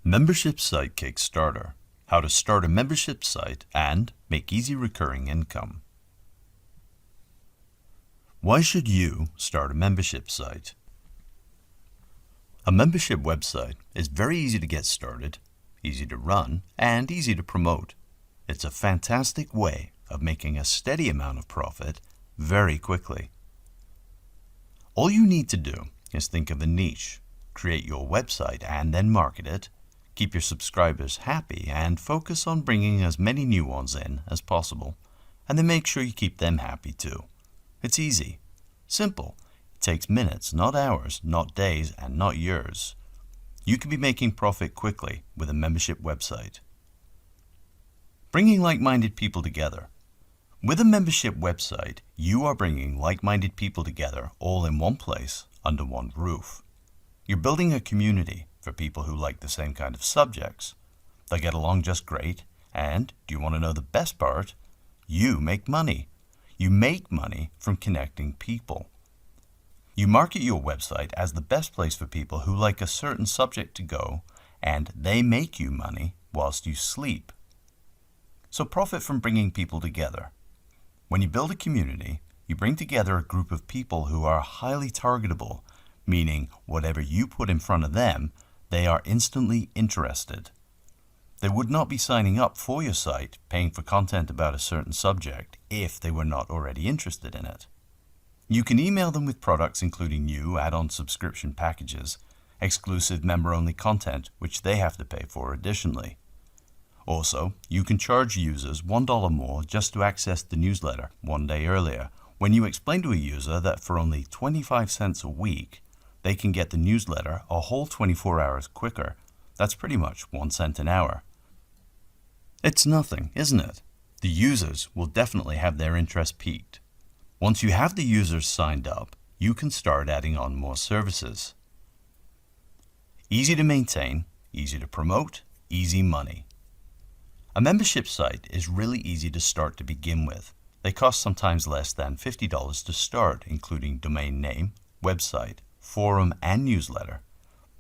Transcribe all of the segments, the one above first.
Membership Site Kickstarter: How to start a membership site and make easy recurring income. Why should you start a membership site? A membership website is very easy to get started, easy to run, and easy to promote. It's a fantastic way of making a steady amount of profit very quickly. All you need to do is think of a niche, create your website and then market it, keep your subscribers happy, and focus on bringing as many new ones in as possible, and then make sure you keep them happy too. It's easy, simple. It takes minutes, not hours, not days, and not years. You can be making profit quickly with a membership website. Bringing like-minded people together. With a membership website, you are bringing like-minded people together all in one place, under one roof. You're building a community for people who like the same kind of subjects. They get along just great, and do you want to know the best part? You make money. You make money from connecting people. You market your website as the best place for people who like a certain subject to go, and they make you money whilst you sleep. So profit from bringing people together. When you build a community, you bring together a group of people who are highly targetable, meaning whatever you put in front of them, they are instantly interested. They would not be signing up for your site, paying for content about a certain subject, if they were not already interested in it. You can email them with products including new add-on subscription packages, exclusive member-only content which they have to pay for additionally. Also, you can charge users $1 more just to access the newsletter one day earlier, when you explain to a user that for only 25 cents a week, they can get the newsletter a whole 24 hours quicker. That's pretty much 1 cent an hour. It's nothing, isn't it? The users will definitely have their interest piqued. Once you have the users signed up, you can start adding on more services. Easy to maintain, easy to promote, easy money. A membership site is really easy to start to begin with. They cost sometimes less than $50 to start, including domain name, website, forum, and newsletter.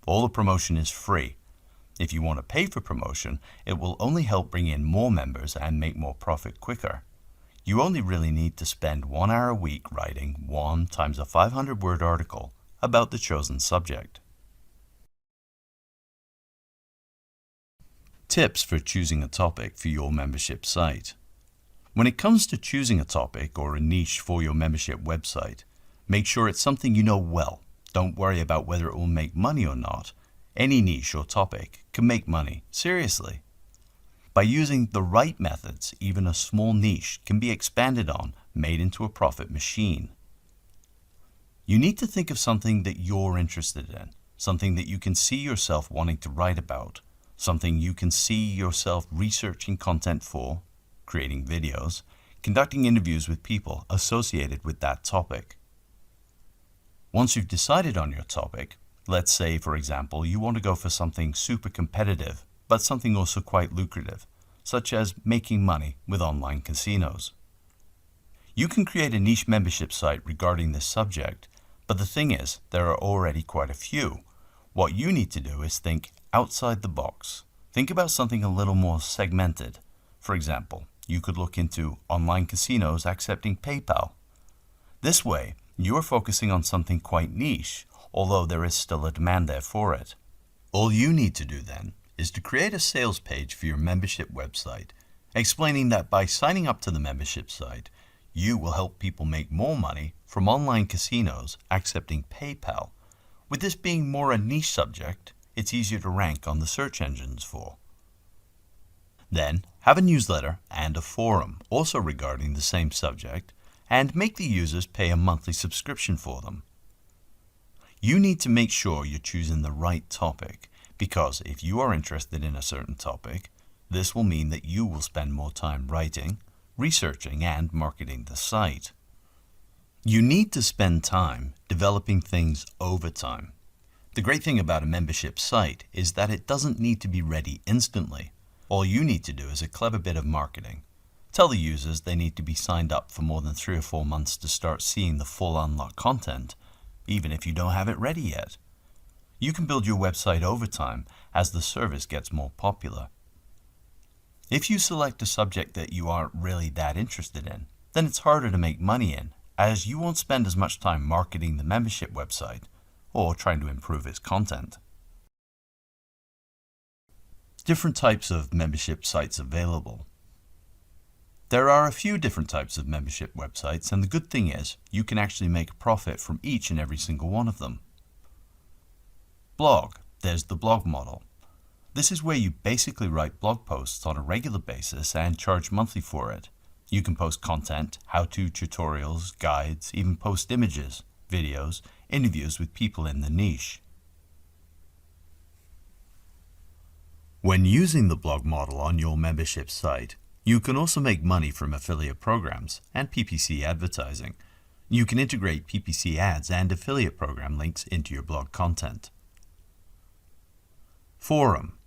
All the promotion is free. If you want to pay for promotion, it will only help bring in more members and make more profit quicker. You only really need to spend 1 hour a week writing 1 times a 500-word article about the chosen subject. Tips for choosing a topic for your membership site. When it comes to choosing a topic or a niche for your membership website, make sure it's something you know well. Don't worry about whether it will make money or not. Any niche or topic can make money, seriously. By using the right methods, even a small niche can be expanded on, made into a profit machine. You need to think of something that you're interested in, something that you can see yourself wanting to write about, something you can see yourself researching content for, creating videos, conducting interviews with people associated with that topic. Once you've decided on your topic, let's say, for example, you want to go for something super competitive, but something also quite lucrative, such as making money with online casinos. You can create a niche membership site regarding this subject, but the thing is, there are already quite a few. What you need to do is think outside the box. Think about something a little more segmented. For example, you could look into online casinos accepting PayPal. This way, you are focusing on something quite niche, although there is still a demand there for it. All you need to do then is to create a sales page for your membership website, explaining that by signing up to the membership site, you will help people make more money from online casinos accepting PayPal. With this being more a niche subject, it's easier to rank on the search engines for. Then, have a newsletter and a forum, also regarding the same subject, and make the users pay a monthly subscription for them. You need to make sure you're choosing the right topic, because if you are interested in a certain topic, this will mean that you will spend more time writing, researching, and marketing the site. You need to spend time developing things over time. The great thing about a membership site is that it doesn't need to be ready instantly. All you need to do is a clever bit of marketing. Tell the users they need to be signed up for more than 3 or 4 months to start seeing the full unlocked content, even if you don't have it ready yet. You can build your website over time as the service gets more popular. If you select a subject that you aren't really that interested in, then it's harder to make money in, as you won't spend as much time marketing the membership website or trying to improve its content. Different types of membership sites available. There are a few different types of membership websites, and the good thing is you can actually make a profit from each and every single one of them. Blog. There's the blog model. This is where you basically write blog posts on a regular basis and charge monthly for it. You can post content, how-to tutorials, guides, even post images, videos, interviews with people in the niche. When using the blog model on your membership site, you can also make money from affiliate programs and PPC advertising. You can integrate PPC ads and affiliate program links into your blog content. Forum.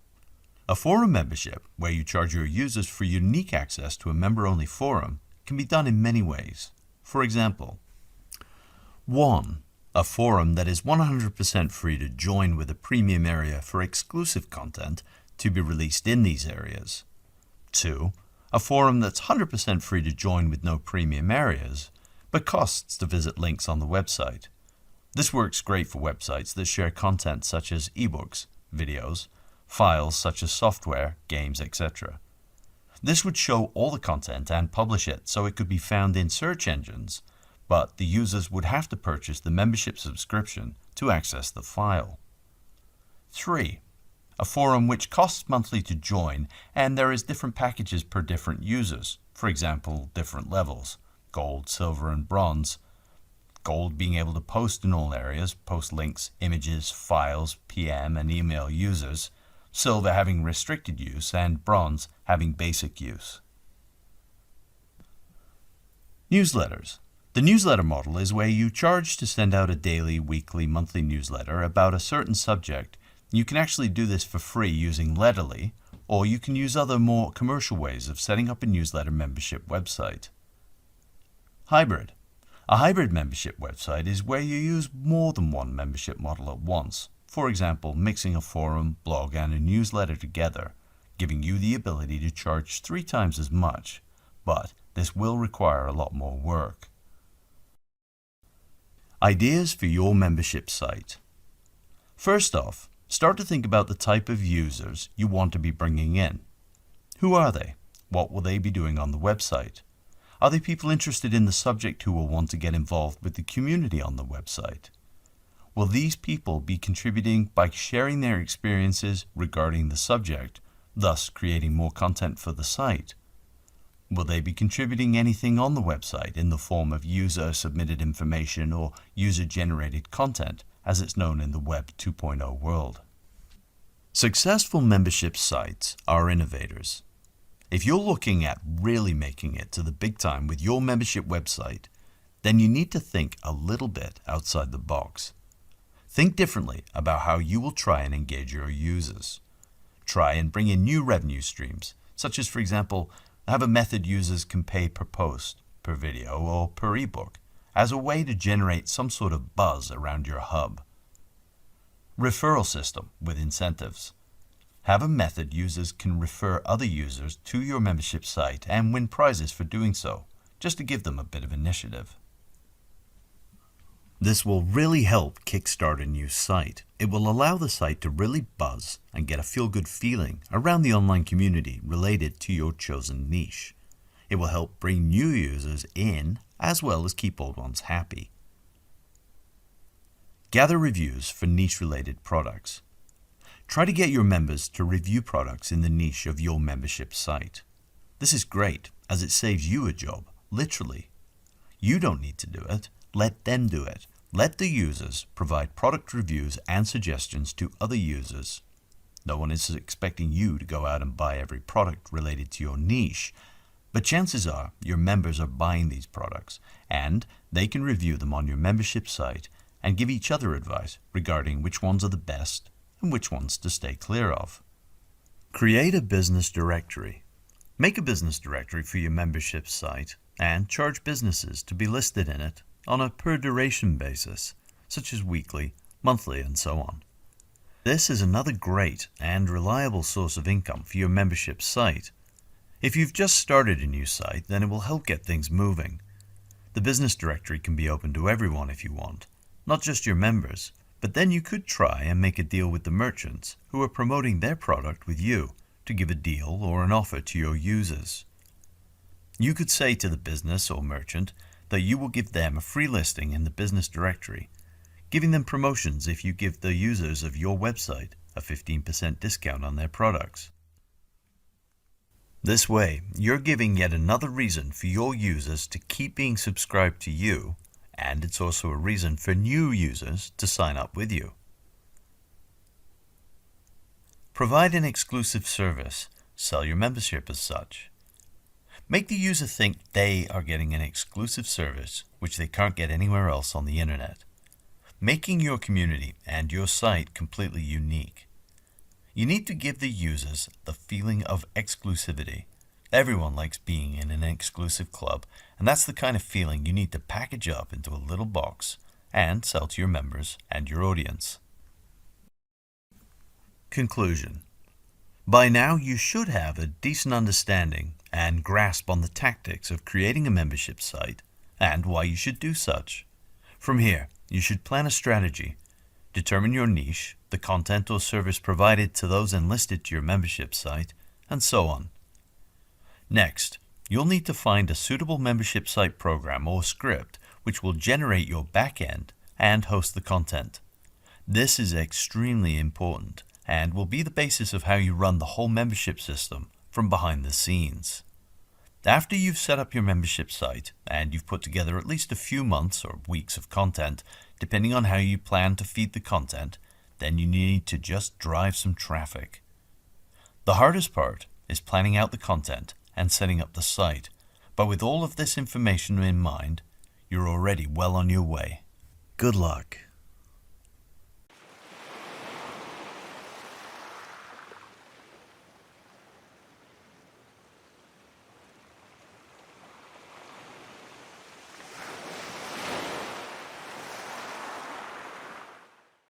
A forum membership, where you charge your users for unique access to a member-only forum, can be done in many ways. For example, 1. A forum that is 100% free to join with a premium area for exclusive content to be released in these areas. 2. A forum that's 100% free to join with no premium areas, but costs to visit links on the website. This works great for websites that share content such as ebooks, videos, files such as software, games, etc. This would show all the content and publish it so it could be found in search engines, but the users would have to purchase the membership subscription to access the file. 3. A forum which costs monthly to join, and there is different packages per different users, for example, different levels, gold, silver, and bronze. Gold being able to post in all areas, post links, images, files, PM, and email users. Silver having restricted use, and bronze having basic use. Newsletters. The newsletter model is where you charge to send out a daily, weekly, monthly newsletter about a certain subject. You can actually do this for free using Letterly, or you can use other more commercial ways of setting up a newsletter membership website. Hybrid. A hybrid membership website is where you use more than one membership model at once. For example, mixing a forum, blog, and a newsletter together, giving you the ability to charge 3 times as much, but this will require a lot more work. Ideas for your membership site. First off, start to think about the type of users you want to be bringing in. Who are they? What will they be doing on the website? Are they people interested in the subject who will want to get involved with the community on the website? Will these people be contributing by sharing their experiences regarding the subject, thus creating more content for the site? Will they be contributing anything on the website in the form of user-submitted information or user-generated content, as it's known in the Web 2.0 world? Successful membership sites are innovators. If you're looking at really making it to the big time with your membership website, then you need to think a little bit outside the box. Think differently about how you will try and engage your users. Try and bring in new revenue streams, such as, for example, have a method users can pay per post, per video, or per ebook, as a way to generate some sort of buzz around your hub. Referral system with incentives. Have a method users can refer other users to your membership site and win prizes for doing so, just to give them a bit of initiative. This will really help kickstart a new site. It will allow the site to really buzz and get a feel-good feeling around the online community related to your chosen niche. It will help bring new users in as well as keep old ones happy. Gather reviews for niche-related products. Try to get your members to review products in the niche of your membership site. This is great as it saves you a job, literally. You don't need to do it. Let them do it. Let the users provide product reviews and suggestions to other users. No one is expecting you to go out and buy every product related to your niche, but chances are your members are buying these products, and they can review them on your membership site and give each other advice regarding which ones are the best and which ones to stay clear of. Create a business directory. Make a business directory for your membership site and charge businesses to be listed in it on a per duration basis, such as weekly, monthly, and so on. This is another great and reliable source of income for your membership site. If you've just started a new site, then it will help get things moving. The business directory can be open to everyone if you want, not just your members, but then you could try and make a deal with the merchants who are promoting their product with you to give a deal or an offer to your users. You could say to the business or merchant that you will give them a free listing in the business directory, giving them promotions if you give the users of your website a 15% discount on their products. This way, you're giving yet another reason for your users to keep being subscribed to you, and it's also a reason for new users to sign up with you. Provide an exclusive service. Sell your membership as such. Make the user think they are getting an exclusive service which they can't get anywhere else on the internet, making your community and your site completely unique. You need to give the users the feeling of exclusivity. Everyone likes being in an exclusive club, and that's the kind of feeling you need to package up into a little box and sell to your members and your audience. Conclusion. By now you should have a decent understanding and grasp on the tactics of creating a membership site and why you should do such. From here, you should plan a strategy, determine your niche, the content or service provided to those enlisted to your membership site, and so on. Next, you'll need to find a suitable membership site program or script which will generate your backend and host the content. This is extremely important and will be the basis of how you run the whole membership system from behind the scenes. After you've set up your membership site and you've put together at least a few months or weeks of content, depending on how you plan to feed the content, then you need to just drive some traffic. The hardest part is planning out the content and setting up the site, but with all of this information in mind, you're already well on your way. Good luck.